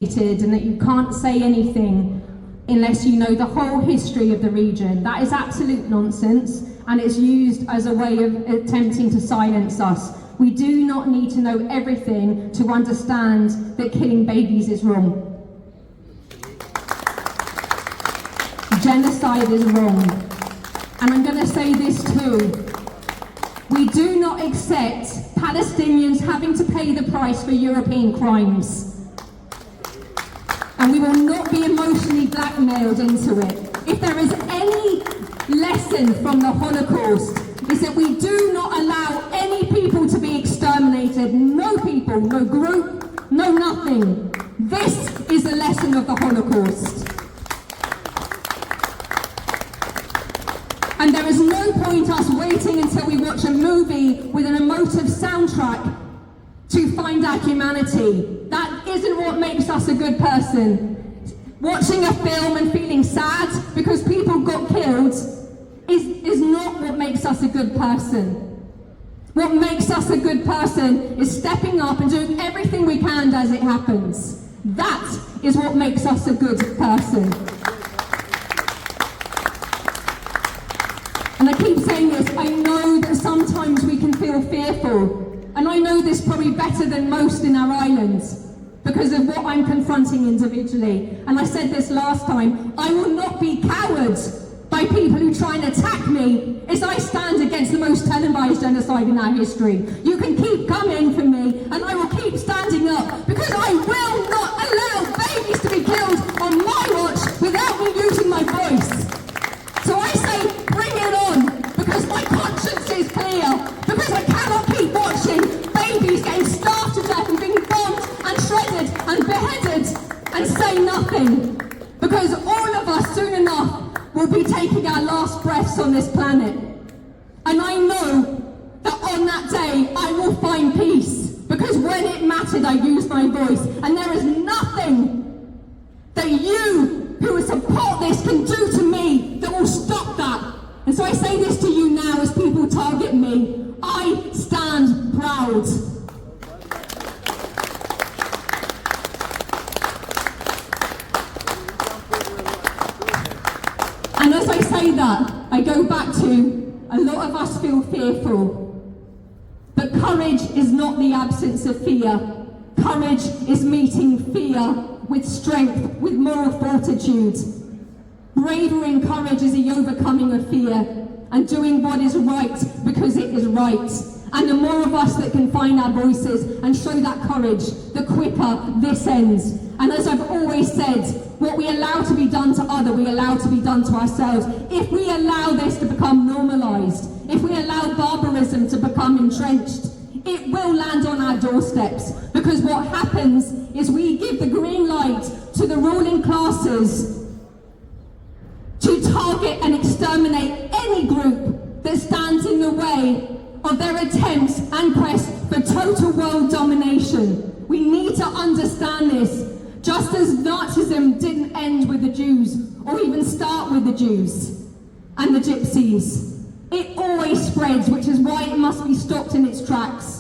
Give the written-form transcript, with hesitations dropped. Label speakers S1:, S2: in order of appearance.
S1: and that you can't say anything unless you know the whole history of the region. That is absolute nonsense, and it's used as a way of attempting to silence us. We do not need to know everything to understand that killing babies is wrong. Genocide is wrong. And I'm going to say this too. We do not accept Palestinians having to pay the price for European crimes. And we will not be emotionally blackmailed into it. If there is any lesson from the Holocaust, is that we do not allow any people to be exterminated. No people, no group, no nothing. This is the lesson of the Holocaust. And there is no point us waiting until we watch a movie with an emotive soundtrack to find our humanity. That isn't what makes us a good person. Watching a film and feeling sad because people got killed is not what makes us a good person. What makes us a good person is stepping up and doing everything we can as it happens. That is what makes us a good person. And I keep saying this, I know that sometimes we can feel fearful. And I know this probably better than most in our islands because of what I'm confronting individually. And I said this last time, I will not be cowed by people who try and attack me as I stand against the most televised genocide in our history. You can keep coming for me and I will keep standing up because I will not allow babies to be killed on my watch without me using my voice. So I say, bring it on, because my conscience is clear, because I cannot keep watching babies getting starved to death and being bombed and shredded and beheaded and say nothing. Because all of us soon enough will be taking our last breaths on this planet. And I know that on that day I will find peace, because when it mattered I used my voice, and there is nothing that you who support this can do to me that will stop that. And so I say this to you now as people target me. I stand proud. And as I say that, I go back to, a lot of us feel fearful. But courage is not the absence of fear. Courage is meeting fear with strength, with moral fortitude. Bravery and courage is the overcoming of fear and doing what is right because it is right. And the more of us that can find our voices and show that courage, the quicker this ends. And as I've always said, what we allow to be done to others, we allow to be done to ourselves. If we allow this to become normalised, if we allow barbarism to become entrenched, it will land on our doorsteps, because what happens is we give the green light to the ruling classes to target and exterminate any group that stands in the way of their attempts and quest for total world domination. We need to understand this. Just as Nazism didn't end with the Jews, or even start with the Jews and the Gypsies, it always spreads, which is why it must be stopped in its tracks.